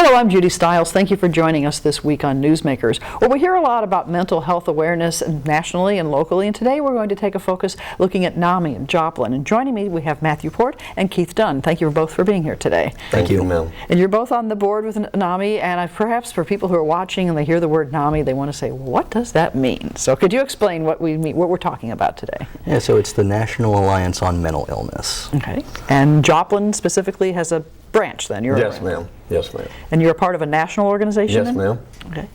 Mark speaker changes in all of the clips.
Speaker 1: Hello, I'm Judy Stiles. Thank you for joining us this week on Newsmakers. Well, we hear a lot about mental health awareness nationally and locally, and today we're going to take a focus looking at NAMI and Joplin. And joining me, we have Matthew Porte and Keith Dunn. Thank you both for being here today.
Speaker 2: Thank you, Mel.
Speaker 1: And you're both on the board with NAMI, and perhaps for people who are watching and they hear the word NAMI, they want to say, well, what does that mean? So could you explain what we're talking about today?
Speaker 2: Yeah, so it's the National Alliance on Mental Illness.
Speaker 1: Okay. And Joplin specifically has a branch then?
Speaker 3: Yes, ma'am. Yes, ma'am.
Speaker 1: And you're a part of a national organization?
Speaker 3: Yes, ma'am.
Speaker 1: Okay.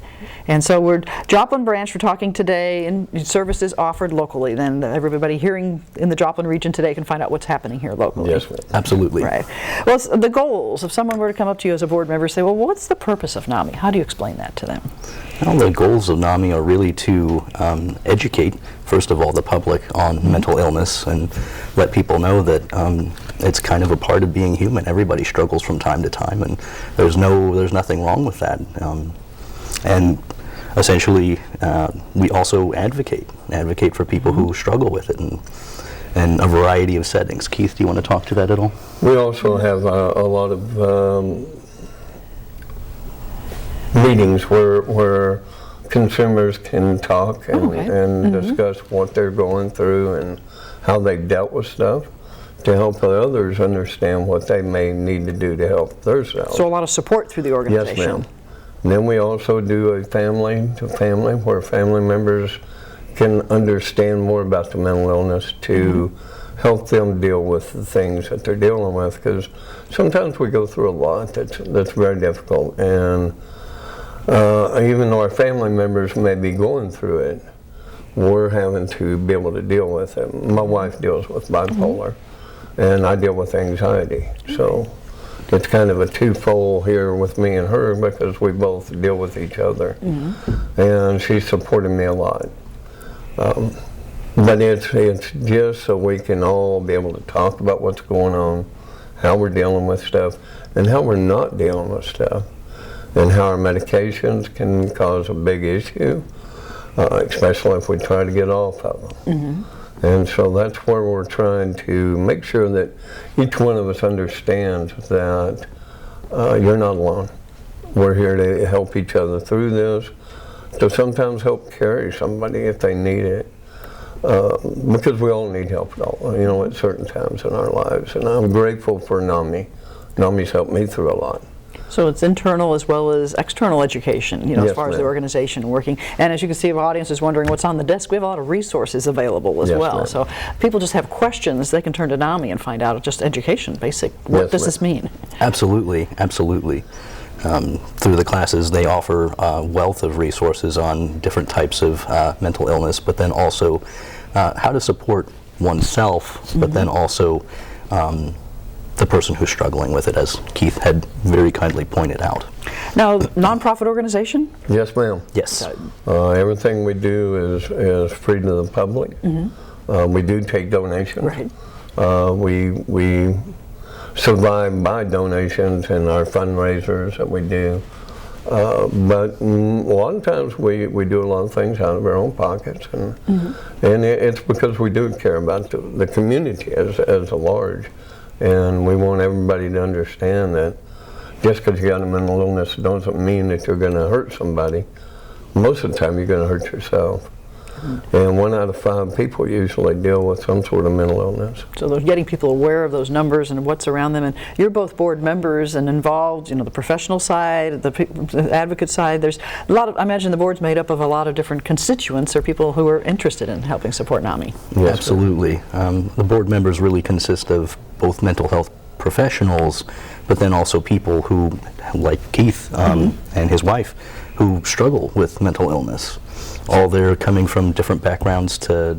Speaker 1: And so we're Joplin branch, we're talking today, and services offered locally. Then everybody hearing in the Joplin region today can find out what's happening here locally.
Speaker 3: Yes, ma'am.
Speaker 2: Absolutely.
Speaker 1: Right. Well, the goals, if someone were to come up to you as a board member and say, well, what's the purpose of NAMI? How do you explain that to them?
Speaker 2: Well, the goals of NAMI are really to educate, first of all, the public on mental illness and let people know that it's kind of a part of being human. Everybody struggles from time to time, and there's nothing wrong with that. And essentially, we also advocate for people who struggle with it in a variety of settings. Keith, do you want to talk to that at all?
Speaker 3: We also have a lot of meetings where consumers can talk and discuss what they're going through and how they've dealt with stuff, to help others understand what they may need to do to help themselves.
Speaker 1: So a lot of support through the organization.
Speaker 3: Yes, ma'am. And then we also do a family-to-family where family members can understand more about the mental illness to help them deal with the things that they're dealing with, because sometimes we go through a lot that's very difficult, and even though our family members may be going through it, we're having to be able to deal with it. My wife deals with bipolar, and I deal with anxiety. So it's kind of a twofold here with me and her, because we both deal with each other. And she's supporting me a lot. But it's just so we can all be able to talk about what's going on, how we're dealing with stuff, and how we're not dealing with stuff, and how our medications can cause a big issue, especially if we try to get off of them. And so that's where we're trying to make sure that each one of us understands that you're not alone. We're here to help each other through this, to sometimes help carry somebody if they need it, because we all need help at certain times in our lives. And I'm grateful for NAMI. NAMI's helped me through a lot.
Speaker 1: So it's internal as well as external education,
Speaker 3: Yes,
Speaker 1: as far as the
Speaker 3: ma'am.
Speaker 1: organization working. And as you can see, if our audience is wondering what's on the desk, we have a lot of resources available as
Speaker 3: Yes,
Speaker 1: well.
Speaker 3: ma'am.
Speaker 1: So people just have questions, they can turn to NAMI and find out just education, basic. What
Speaker 3: Yes,
Speaker 1: does
Speaker 3: ma'am.
Speaker 1: this mean?
Speaker 2: Absolutely, absolutely. Through the classes, they offer a wealth of resources on different types of mental illness, but then also how to support oneself, but then also the person who's struggling with it, as Keith had very kindly pointed out.
Speaker 1: Now, nonprofit organization?
Speaker 3: Yes, ma'am.
Speaker 2: Yes.
Speaker 3: Everything we do is free to the public. We do take donations.
Speaker 1: Right.
Speaker 3: We survive by donations and our fundraisers that we do. But a lot of times we do a lot of things out of our own pockets, and it's because we do care about the community as a large, and we want everybody to understand that just because you got a mental illness doesn't mean that you're going to hurt somebody. Most of the time you're going to hurt yourself. And 1 out of 5 people usually deal with some sort of mental illness.
Speaker 1: So they're getting people aware of those numbers and what's around them. And you're both board members and involved, the professional side, the advocate side. There's a lot of, I imagine the board's made up of a lot of different constituents or people who are interested in helping support NAMI.
Speaker 2: Yes, absolutely. The board members really consist of both mental health professionals, but then also people who, like Keith and his wife, who struggle with mental illness. All they're coming from different backgrounds to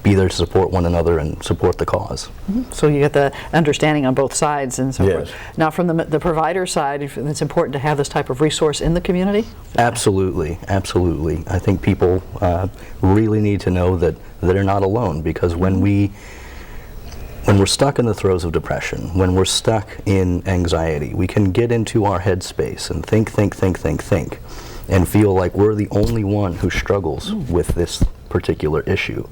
Speaker 2: be there to support one another and support the cause.
Speaker 1: So you get the understanding on both sides and so
Speaker 3: Yes.
Speaker 1: forth. Now from the provider side, it's important to have this type of resource in the community?
Speaker 2: Absolutely, absolutely. I think people really need to know that they're not alone, because when we're stuck in the throes of depression, when we're stuck in anxiety, we can get into our headspace and think, and feel like we're the only one who struggles with this particular issue.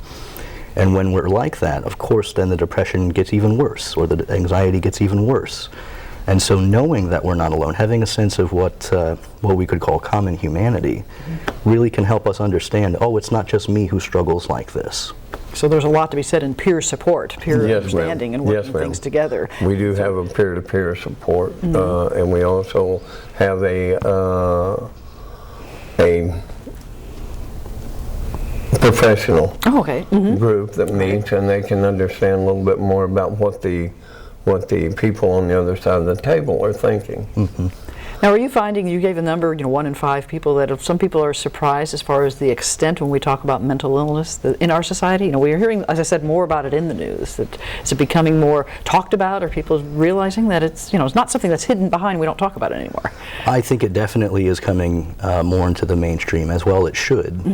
Speaker 2: And when we're like that, of course, then the depression gets even worse, or the anxiety gets even worse. And so knowing that we're not alone, having a sense of what we could call common humanity, really can help us understand, oh, it's not just me who struggles like this.
Speaker 1: So there's a lot to be said in peer support, peer
Speaker 3: Yes,
Speaker 1: understanding,
Speaker 3: ma'am.
Speaker 1: and working
Speaker 3: Yes, ma'am.
Speaker 1: things together.
Speaker 3: We do have a peer-to-peer support, and we also have a professional
Speaker 1: Oh, okay.
Speaker 3: group that meets, and they can understand a little bit more about what the people on the other side of the table are thinking.
Speaker 1: Now, are you finding, you gave a number, 1 in 5 people, that some people are surprised as far as the extent when we talk about mental illness in our society? We're hearing, as I said, more about it in the news. Is it becoming more talked about? Are people realizing that it's, it's not something that's hidden behind, we don't talk about it anymore?
Speaker 2: I think it definitely is coming more into the mainstream, as well it should,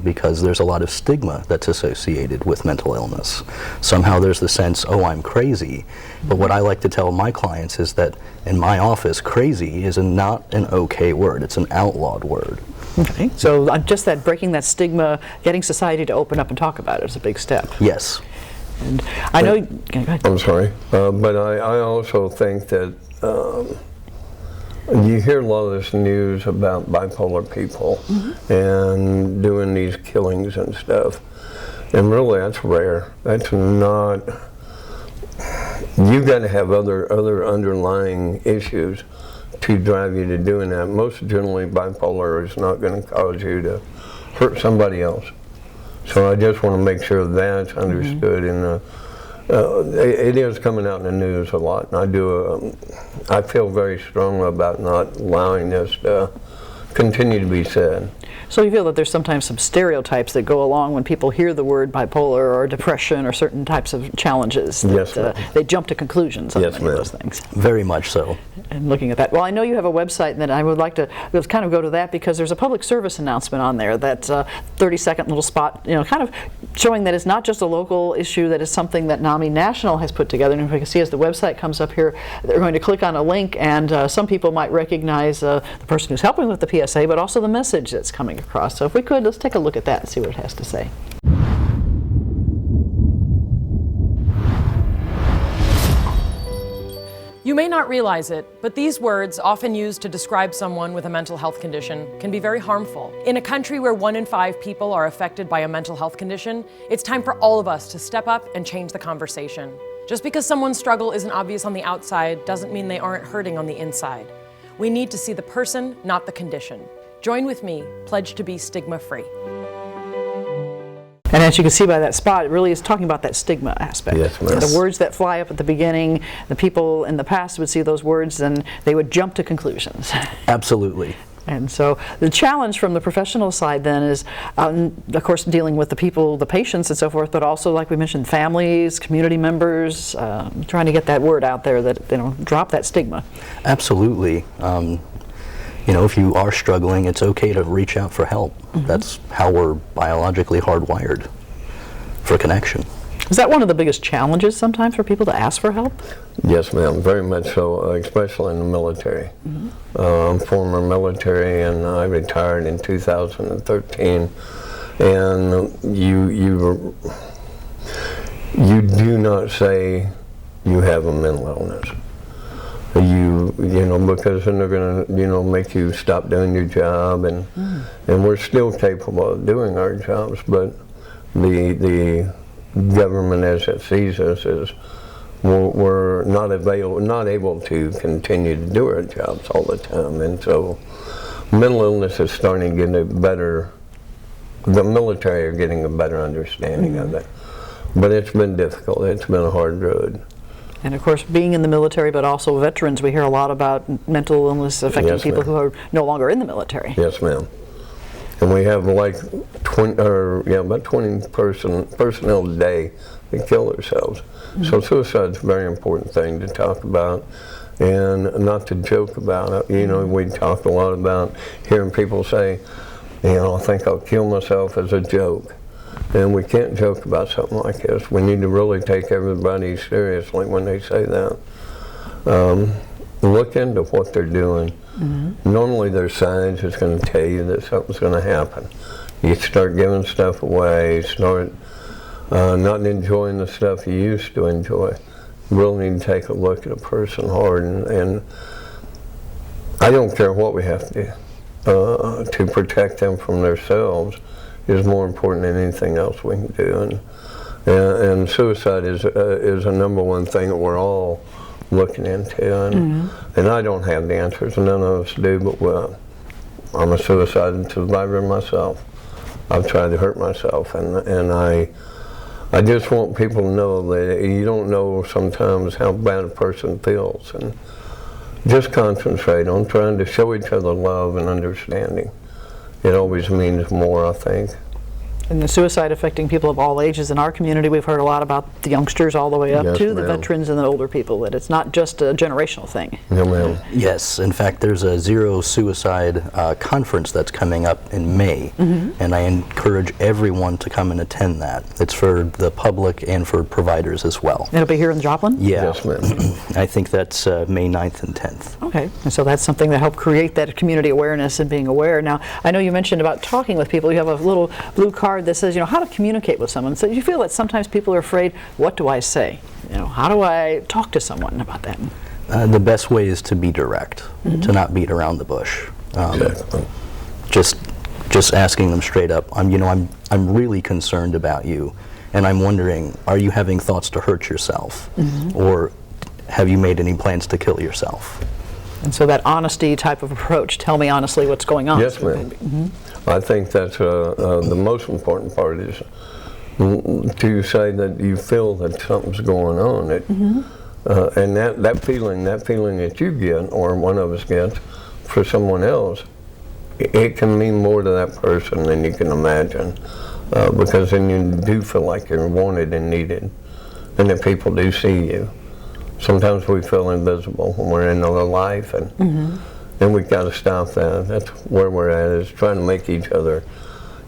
Speaker 2: because there's a lot of stigma that's associated with mental illness. Somehow there's the sense, oh, I'm crazy. But what I like to tell my clients is that in my office, crazy is not an okay word. It's an outlawed word.
Speaker 1: Okay. So just that, breaking that stigma, getting society to open up and talk about it is a big step.
Speaker 2: Yes.
Speaker 1: And I know, go ahead.
Speaker 3: I'm sorry, but I also think that you hear a lot of this news about bipolar people and doing these killings and stuff, and really that's rare. That's not. You got to have other underlying issues to drive you to doing that. Most generally, bipolar is not going to cause you to hurt somebody else. So I just want to make sure that's understood. It is coming out in the news a lot, and I feel very strongly about not allowing this to continue to be said.
Speaker 1: So you feel that there's sometimes some stereotypes that go along when people hear the word bipolar or depression or certain types of challenges.
Speaker 3: Yes,
Speaker 1: That, they jump to conclusions on
Speaker 3: Yes,
Speaker 1: many of
Speaker 3: ma'am.
Speaker 1: those things.
Speaker 2: Very much so.
Speaker 1: And looking at that, well, I know you have a website, and I would like to kind of go to that, because there's a public service announcement on there, that 30-second little spot, kind of showing that it's not just a local issue, that is something that NAMI National has put together. And if you can see, as the website comes up here, they're going to click on a link, and some people might recognize the person who's helping with the PSA, but also the message that's coming across. So if we could, let's take a look at that and see what it has to say.
Speaker 4: You may not realize it, but these words, often used to describe someone with a mental health condition, can be very harmful. In a country where 1 in 5 people are affected by a mental health condition, it's time for all of us to step up and change the conversation. Just because someone's struggle isn't obvious on the outside doesn't mean they aren't hurting on the inside. We need to see the person, not the condition. Join with me, pledge to be stigma-free.
Speaker 1: And as you can see by that spot, it really is talking about that stigma aspect.
Speaker 3: Yes, ma'am.
Speaker 1: The words that fly up at the beginning, the people in the past would see those words and they would jump to conclusions.
Speaker 2: Absolutely.
Speaker 1: And so the challenge from the professional side then is, of course, dealing with the people, the patients and so forth, but also, like we mentioned, families, community members, trying to get that word out there that, drop that stigma.
Speaker 2: Absolutely. If you are struggling, it's okay to reach out for help. That's how we're biologically hardwired for connection.
Speaker 1: Is that one of the biggest challenges sometimes for people to ask for help?
Speaker 3: Yes, ma'am, very much so, especially in the military. I'm former military, and I retired in 2013. And you do not say you have a mental illness. Because then they're going to, make you stop doing your job, and we're still capable of doing our jobs, but the government, as it sees us, is we're not able to continue to do our jobs all the time, and so mental illness is starting to get the military are getting a better understanding of it, but it's been difficult. It's been a hard road.
Speaker 1: And of course, being in the military, but also veterans, we hear a lot about mental illness affecting
Speaker 3: Yes,
Speaker 1: people
Speaker 3: ma'am.
Speaker 1: who are no longer in the military.
Speaker 3: Yes, ma'am. And we have about 20 personnel a day that kill themselves. So suicide's a very important thing to talk about and not to joke about it. We talk a lot about hearing people say, I think I'll kill myself as a joke. And we can't joke about something like this. We need to really take everybody seriously when they say that. Look into what they're doing. Normally there's signs that's going to tell you that something's going to happen. You start giving stuff away, start not enjoying the stuff you used to enjoy. really need to take a look at a person hard, and I don't care what we have to do to protect them from themselves is more important than anything else we can do. And suicide is a number one thing that we're all looking into, and I don't have the answers, and none of us do, but I'm a suicide survivor myself. I've tried to hurt myself, and I just want people to know that you don't know sometimes how bad a person feels, and just concentrate on trying to show each other love and understanding. It always means more, I think.
Speaker 1: And the suicide affecting people of all ages in our community, we've heard a lot about the youngsters all the way up
Speaker 3: Yes,
Speaker 1: to the
Speaker 3: ma'am.
Speaker 1: veterans and the older people, that it's not just a generational thing.
Speaker 3: No, ma'am.
Speaker 2: Yes, in fact, there's a zero suicide conference that's coming up in May, and I encourage everyone to come and attend that. It's for the public and for providers as well.
Speaker 1: It'll be here in Joplin?
Speaker 2: Yeah,
Speaker 3: Yes, ma'am.
Speaker 2: I think that's May 9th and 10th.
Speaker 1: Okay, and so that's something that helped create that community awareness and being aware. Now, I know you mentioned about talking with people. You have a little blue card that says, you know, how to communicate with someone. So you feel that sometimes people are afraid, what do I say? You know, how do I talk to someone about that?
Speaker 2: The best way is to be direct, to not beat around the bush.
Speaker 3: Exactly.
Speaker 2: Just asking them straight up, I'm really concerned about you, and I'm wondering, are you having thoughts to hurt yourself? Or have you made any plans to kill yourself?
Speaker 1: And so that honesty type of approach, tell me honestly what's going on.
Speaker 3: Yes, ma'am. I think that's the most important part is to say that you feel that something's going on. And that feeling that you get, or one of us gets, for someone else, it can mean more to that person than you can imagine. Because then you do feel like you're wanted and needed, and that people do see you. Sometimes we feel invisible when we're in their life, and we've got to stop that. That's where we're at, is trying to make each other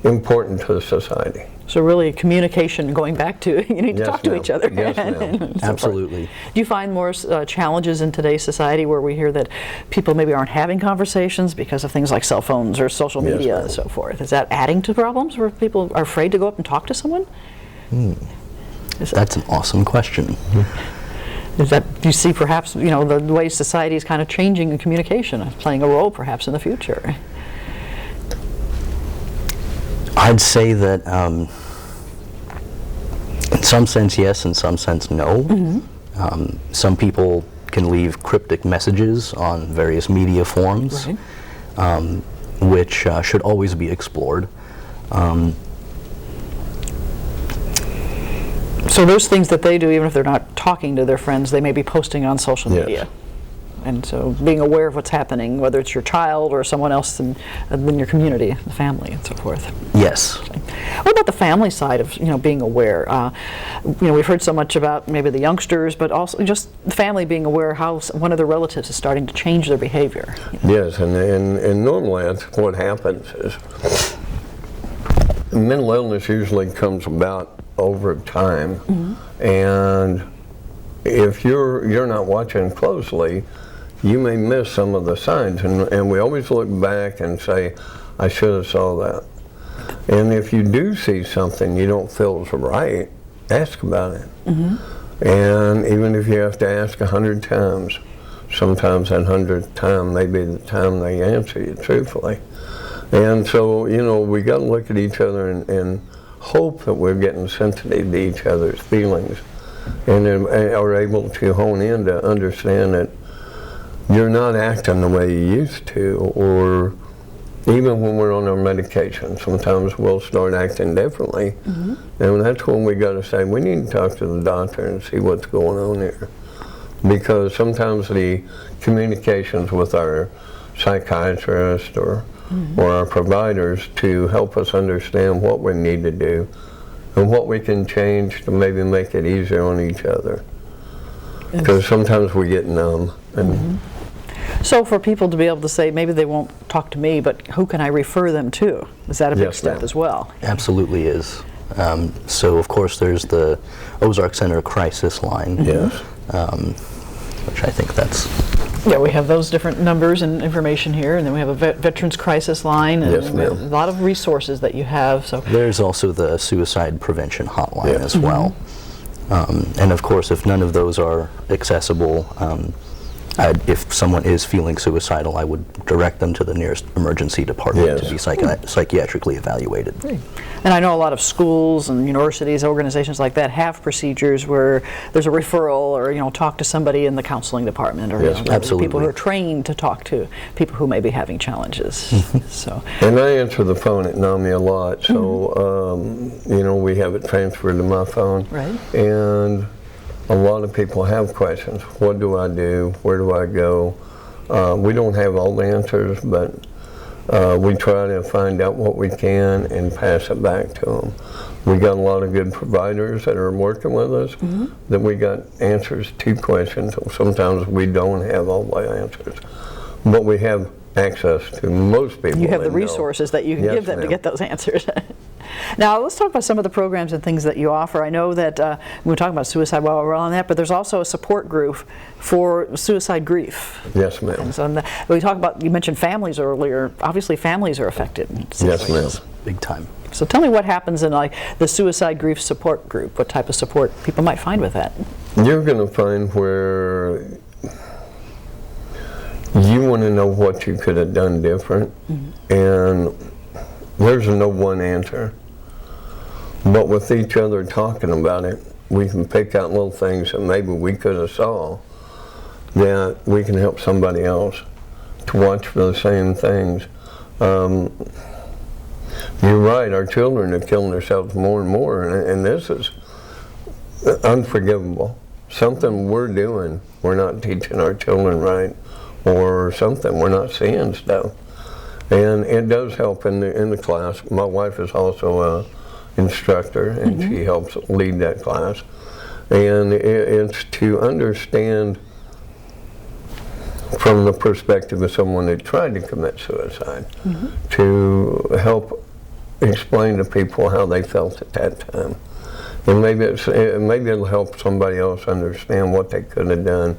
Speaker 3: important to the society.
Speaker 1: So really communication, going back to, you need to
Speaker 3: Yes,
Speaker 1: talk to
Speaker 3: ma'am.
Speaker 1: each other.
Speaker 3: Yes, ma'am.
Speaker 1: and so forth.
Speaker 2: Absolutely.
Speaker 1: Do you find more challenges in today's society where we hear that people maybe aren't having conversations because of things like cell phones or social
Speaker 3: Yes,
Speaker 1: media
Speaker 3: ma'am.
Speaker 1: and so forth? Is that adding to problems where people are afraid to go up and talk to someone?
Speaker 2: That's an awesome question.
Speaker 1: Is that, do you see perhaps, you know, the way society is kind of changing in communication, playing a role perhaps in the future?
Speaker 2: I'd say that in some sense yes, in some sense no. Some people can leave cryptic messages on various media forms,
Speaker 1: Right.
Speaker 2: which should always be explored.
Speaker 1: So those things that they do, even if they're not talking to their friends, they may be posting on social
Speaker 3: Yes.
Speaker 1: media. And so being aware of what's happening, whether it's your child or someone else in your community, the family, and so forth.
Speaker 2: Yes.
Speaker 1: What about the family side of, you know, being aware? You know, we've heard so much about maybe the youngsters, but also just the family being aware how one of their relatives is starting to change their behavior.
Speaker 3: Yes, and normally that's what happens is mental illness usually comes about over time, and if you're not watching closely, you may miss some of the signs, and we always look back and say, I should have saw that. And if you do see something you don't feel is right, ask about it. And even if you have to ask 100 times, sometimes that 100th time may be the time they answer you truthfully. And so, you know, we got to look at each other and hope that we're getting sensitive to each other's feelings, and are able to hone in to understand that you're not acting the way you used to, or even when we're on our medication, sometimes we'll start acting differently, and that's when we got to say, we need to talk to the doctor and see what's going on here. Because sometimes the communications with our psychiatrist or our providers to help us understand what we need to do and what we can change to maybe make it easier on each other. Because sometimes we get numb. And
Speaker 1: So for people to be able to say, maybe they won't talk to me, but who can I refer them to? Is that a big
Speaker 3: Yes,
Speaker 1: step
Speaker 3: ma'am.
Speaker 1: as well?
Speaker 2: Absolutely is. So of course there's the Ozark Center crisis line,
Speaker 3: yes.
Speaker 2: which I think that's
Speaker 1: Yeah, we have those different numbers and information here, and then we have a Veterans Crisis Line, and
Speaker 3: Yes, ma'am.
Speaker 1: a lot of resources that you have. So
Speaker 2: There's also the suicide prevention hotline
Speaker 3: Yeah.
Speaker 2: as well. And of course, if none of those are accessible, if someone is feeling suicidal, I would direct them to the nearest emergency department to be psychiatrically evaluated.
Speaker 1: And I know a lot of schools and universities, organizations like that have procedures where there's a referral or, talk to somebody in the counseling department or
Speaker 2: absolutely.
Speaker 1: people who are trained to talk to people who may be having challenges. So.
Speaker 3: And I answer the phone at NAMI a lot, so, we have it transferred to my phone.
Speaker 1: Right.
Speaker 3: And a lot of people have questions. What do I do? Where do I go? We don't have all the answers, but we try to find out what we can and pass it back to them. We got a lot of good providers that are working with us, that we got answers to questions. Sometimes we don't have all the answers, but we have access to most people.
Speaker 1: You have the resources that you can give them to get those answers. Now, let's talk about some of the programs and things that you offer. I know that we were talking about suicide while we're on that, but there's also a support group for suicide grief.
Speaker 3: Yes, ma'am.
Speaker 1: And so we talked about, you mentioned families earlier. Obviously, families are affected.
Speaker 3: Yes, ma'am.
Speaker 2: Big time.
Speaker 1: So tell me what happens in the suicide grief support group. What type of support people might find with that?
Speaker 3: You're going to find where you want to know what you could have done different, and there's no one answer. But with each other talking about it, we can pick out little things that maybe we could have saw that we can help somebody else to watch for the same things. You're right, our children are killing themselves more and more, and this is unforgivable. Something we're doing, we're not teaching our children right, or something, we're not seeing stuff. And it does help in the class. My wife is also an instructor, and she helps lead that class. And it's to understand from the perspective of someone that tried to commit suicide, to help explain to people how they felt at that time. And maybe it'll help somebody else understand what they could have done.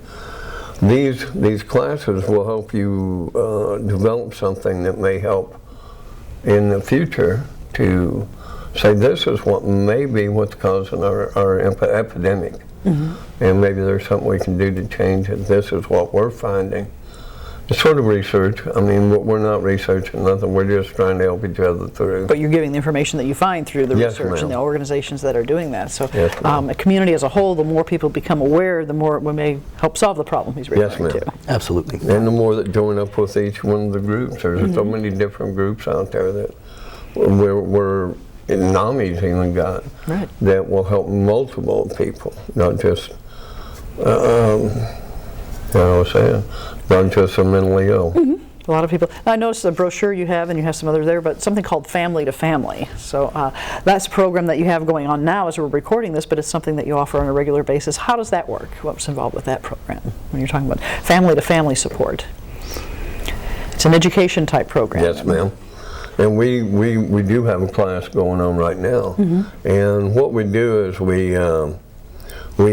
Speaker 3: These classes will help you develop something that may help in the future to say this is what may be what's causing our epidemic. And maybe there's something we can do to change it. This is what we're finding. It's sort of research. I mean, we're not researching nothing. We're just trying to help each other through.
Speaker 1: But you're giving the information that you find through the research and the organizations that are doing that. So a community as a whole, the more people become aware, the more we may help solve the problem he's referring to.
Speaker 2: Absolutely.
Speaker 3: And the more that join up with each one of the groups. There's so many different groups out there that we're NAMI's even got that will help multiple people, not just not just the mentally ill.
Speaker 1: A lot of people. I noticed the brochure you have, and you have some others there, but something called Family to Family. So that's a program that you have going on now as we're recording this, but it's something that you offer on a regular basis. How does that work? What's involved with that program when you're talking about family to family support? It's an education type program.
Speaker 3: Yes, ma'am. And we do have a class going on right now. And what we do is we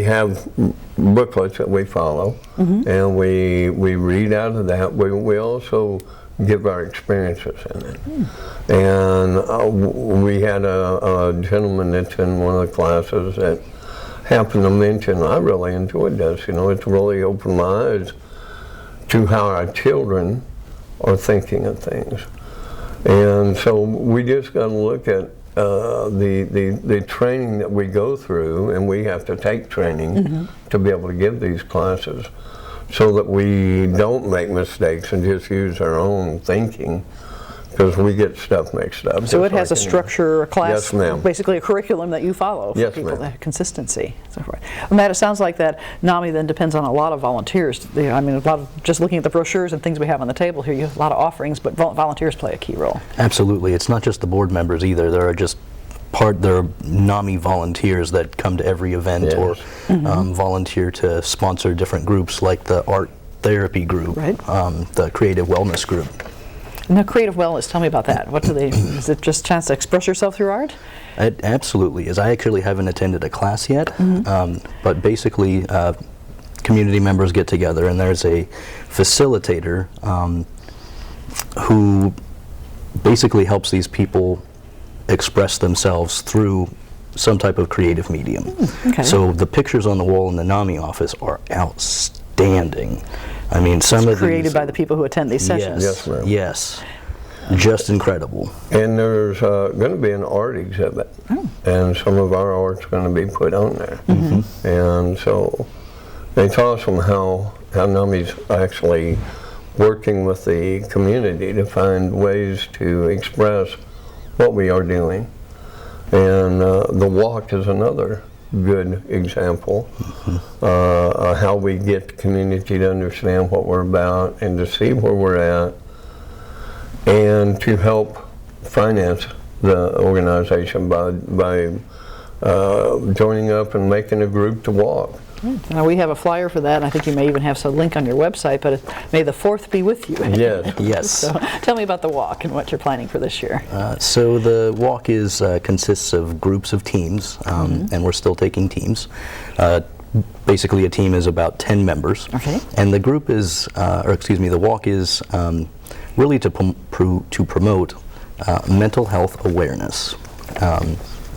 Speaker 3: have booklets that we follow, and we read out of that. We also give our experiences in it. And we had a gentleman that's in one of the classes that happened to mention, I really enjoyed this. It's really opened my eyes to how our children are thinking of things. And so we just got to look at the training that we go through, and we have to take training to be able to give these classes so that we don't make mistakes and just use our own thinking, because we get stuff mixed up.
Speaker 1: So it has a structure, a class,
Speaker 3: yes, ma'am.
Speaker 1: Basically a curriculum that you follow for people, that consistency. So forth. Well, Matt, it sounds like that NAMI then depends on a lot of volunteers. I mean, a lot of, just looking at the brochures and things we have on the table here, you have a lot of offerings, but volunteers play a key role.
Speaker 2: Absolutely. It's not just the board members either. There are NAMI volunteers that come to every event or volunteer to sponsor different groups like the art therapy group, the creative wellness group.
Speaker 1: Now, creative wellness, tell me about that. What do they, is it just a chance to express yourself through art?
Speaker 2: It absolutely is. I actually haven't attended a class yet, but basically community members get together and there's a facilitator who basically helps these people express themselves through some type of creative medium.
Speaker 1: Okay.
Speaker 2: So the pictures on the wall in the NAMI office are outstanding. I mean, some of
Speaker 1: Created
Speaker 2: these,
Speaker 1: by the people who attend these sessions.
Speaker 3: Yes, ma'am.
Speaker 2: yes, just incredible.
Speaker 3: And there's going to be an art exhibit, and some of our art's going to be put on there. And so it's awesome how NAMI's actually working with the community to find ways to express what we are doing. And the walk is another good example, how we get the community to understand what we're about and to see where we're at, and to help finance the organization by joining up and making a group to walk.
Speaker 1: Now, we have a flyer for that, and I think you may even have some link on your website, but may the 4th be with you.
Speaker 3: Yes.
Speaker 2: Yes.
Speaker 1: So tell me about the walk and what you're planning for this year.
Speaker 2: So the walk consists of groups of teams, and we're still taking teams. Basically, a team is about 10 members.
Speaker 1: Okay.
Speaker 2: And the group is, the walk is really to promote mental health awareness,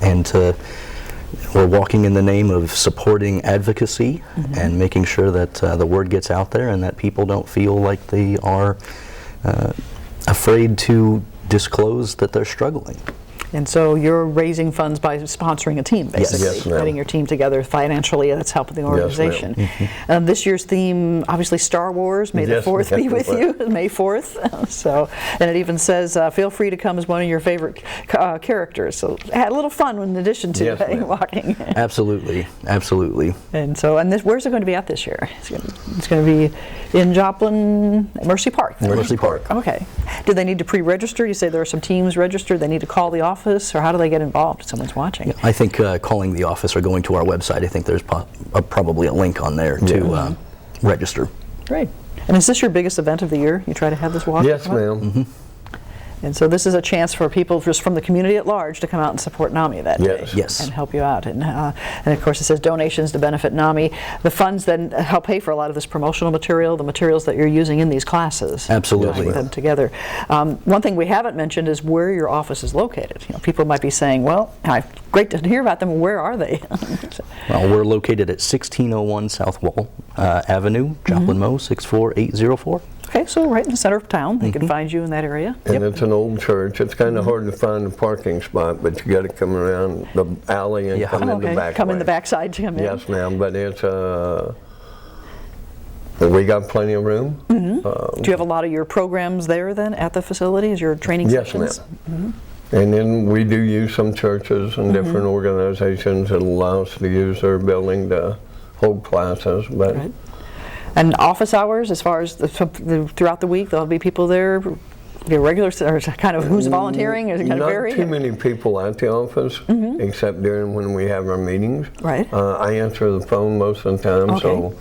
Speaker 2: and we're walking in the name of supporting advocacy and making sure that the word gets out there and that people don't feel like they are afraid to disclose that they're struggling.
Speaker 1: And so you're raising funds by sponsoring a team, basically.
Speaker 3: Yes, ma'am.
Speaker 1: Getting your team together financially, that's helping the organization. This year's theme, obviously Star Wars, May the
Speaker 3: Yes,
Speaker 1: 4th be
Speaker 3: ma'am.
Speaker 1: with you, May 4th. So, and it even says, feel free to come as one of your favorite characters. So had a little fun in addition to
Speaker 3: Yes, ma'am.
Speaker 1: walking.
Speaker 2: Absolutely, absolutely.
Speaker 1: And so, where's it going to be at this year? It's going to be in Joplin, Mercy Park.
Speaker 2: Mercy Park.
Speaker 1: Okay. Do they need to pre-register? You say there are some teams registered. They need to call the office, or how do they get involved if someone's watching?
Speaker 2: I think calling the office or going to our website, I think there's probably a link on there to register.
Speaker 1: Great. And is this your biggest event of the year? You try to have this walk?
Speaker 3: Yes, ma'am.
Speaker 1: And so this is a chance for people just from the community at large to come out and support NAMI that
Speaker 3: Yes.
Speaker 1: day.
Speaker 2: Yes.
Speaker 1: And help you out. And of course it says donations to benefit NAMI. The funds then help pay for a lot of this promotional material, the materials that you're using in these classes.
Speaker 2: Absolutely.
Speaker 1: Putting them together. One thing we haven't mentioned is where your office is located. You know, people might be saying, well, great to hear about them. Where are they?
Speaker 2: Well, we're located at 1601 South Wall Avenue, Joplin, Mo. 64804.
Speaker 1: Okay, so right in the center of town. They can find you in that area.
Speaker 3: And it's an old church. It's kind of hard to find a parking spot, but you got to come around the alley and come in the back
Speaker 1: Come
Speaker 3: way.
Speaker 1: in the backside to come in.
Speaker 3: Yes, ma'am, but it's we got plenty of room.
Speaker 1: Do you have a lot of your programs there then at the facility? Is your training
Speaker 3: Yes,
Speaker 1: sessions?
Speaker 3: ma'am. And then we do use some churches and different organizations that allow us to use their building to hold classes. But
Speaker 1: Right. And office hours, as far as throughout the week, there'll be people there, your regular, or kind of who's volunteering, or is it kind of
Speaker 3: not
Speaker 1: vary?
Speaker 3: too many people at the office, except during when we have our meetings.
Speaker 1: Right.
Speaker 3: I answer the phone most of the time,
Speaker 1: Okay.
Speaker 3: so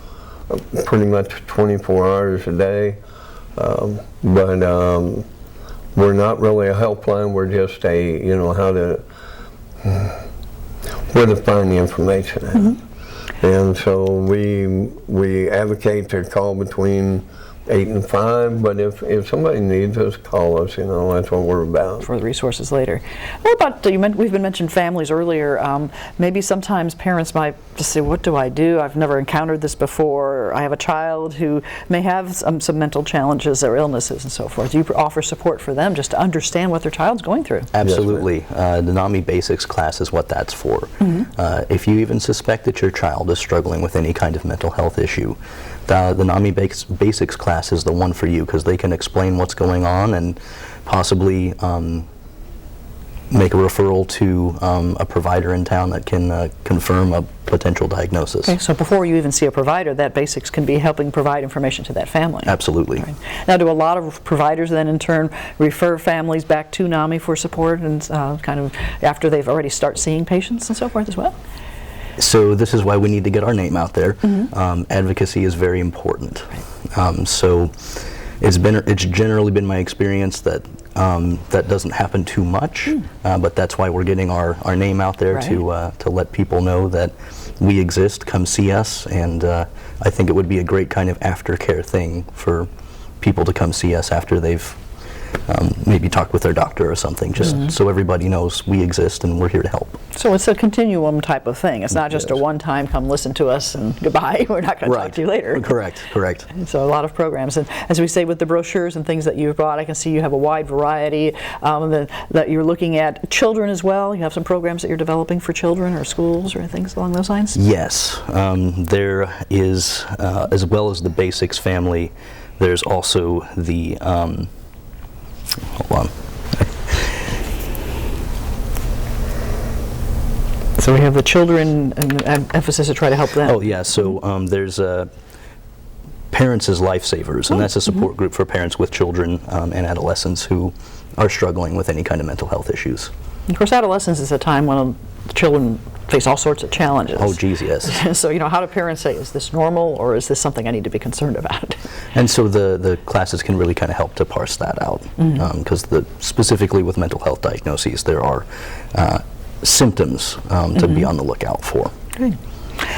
Speaker 3: pretty much 24 hours a day. But we're not really a helpline. We're just a, where to find the information at. And so we advocate to call between 8 and 5, but if somebody needs us, call us, that's what we're about.
Speaker 1: For the resources later. What about, we've been mentioned families earlier, maybe sometimes parents might just say, what do I do? I've never encountered this before. I have a child who may have some mental challenges or illnesses and so forth. Do you offer support for them just to understand what their child's going through?
Speaker 2: Absolutely. The NAMI Basics class is what that's for. If you even suspect that your child is struggling with any kind of mental health issue, the NAMI Basics class is the one for you, because they can explain what's going on and possibly make a referral to a provider in town that can confirm a potential diagnosis.
Speaker 1: Okay, so before you even see a provider, that Basics can be helping provide information to that family.
Speaker 2: Absolutely.
Speaker 1: Right. Now, do a lot of providers then in turn refer families back to NAMI for support and kind of after they've already start seeing patients and so forth as well?
Speaker 2: So this is why we need to get our name out there. Advocacy is very important. So it's generally been my experience that that doesn't happen too much, but that's why we're getting our name out there to let people know that we exist, come see us, and I think it would be a great kind of aftercare thing for people to come see us after they've maybe talk with their doctor or something, just so everybody knows we exist and we're here to help.
Speaker 1: So it's a continuum type of thing. It's not just a one-time, come listen to us and goodbye, we're not going to talk to you later.
Speaker 2: Correct.
Speaker 1: So a lot of programs, and as we say with the brochures and things that you've brought, I can see you have a wide variety that you're looking at. Children as well, you have some programs that you're developing for children or schools or things along those lines? Yes,
Speaker 2: there is, as well as the basics family, there's also the, hold on.
Speaker 1: So we have the children and emphasis to try to help them.
Speaker 2: Oh yeah, so there's Parents as Lifesavers, and that's a support group for parents with children and adolescents who are struggling with any kind of mental health issues.
Speaker 1: Of course, adolescence is a time when children face all sorts of challenges.
Speaker 2: Oh geez, yes.
Speaker 1: So, how do parents say, is this normal or is this something I need to be concerned about?
Speaker 2: And so the classes can really kind of help to parse that out, because specifically with mental health diagnoses, there are symptoms to be on the lookout for.
Speaker 1: Good.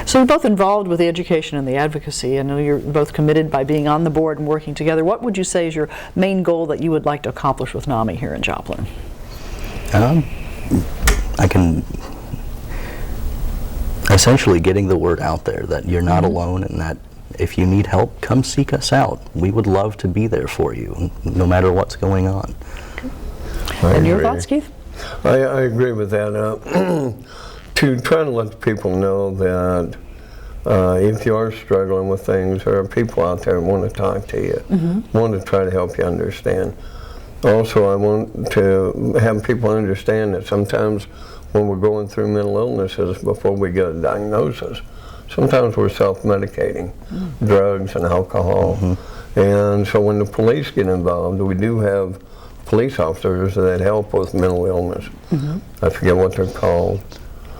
Speaker 1: So you're both involved with the education and the advocacy. I know you're both committed by being on the board and working together. What would you say is your main goal that you would like to accomplish with NAMI here in Joplin?
Speaker 2: I can essentially getting the word out there that you're not alone, and that if you need help, come seek us out. We would love to be there for you, no matter what's going on.
Speaker 1: And your thoughts, Keith?
Speaker 3: I agree with that. To try to let people know that if you are struggling with things, there are people out there who want to talk to you, want to try to help you understand. Also, I want to have people understand that sometimes when we're going through mental illnesses before we get a diagnosis, sometimes we're self-medicating, drugs and alcohol. And so when the police get involved, we do have police officers that help with mental illness. I forget what they're called.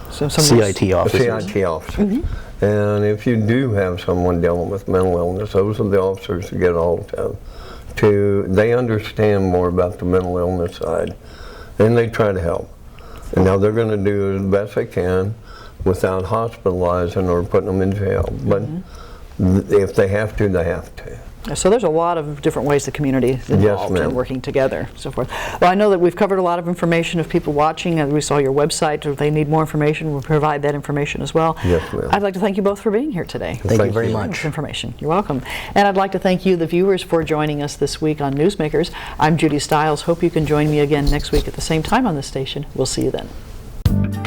Speaker 1: So
Speaker 2: CIT officers.
Speaker 3: CIT officers. And if you do have someone dealing with mental illness, those are the officers to get a hold of. They understand more about the mental illness side, and they try to help. And now they're going to do the best they can without hospitalizing or putting them in jail. But if they have to, they have to.
Speaker 1: So there's a lot of different ways the community is involved in working together, so forth. Well, I know that we've covered a lot of information. If people watching, and we saw your website, if they need more information, we'll provide that information as well.
Speaker 3: Yes, ma'am.
Speaker 1: I'd like to thank you both for being here today.
Speaker 2: Thank you very much.
Speaker 1: Information. You're welcome. And I'd like to thank you, the viewers, for joining us this week on Newsmakers. I'm Judy Stiles. Hope you can join me again next week at the same time on this station. We'll see you then.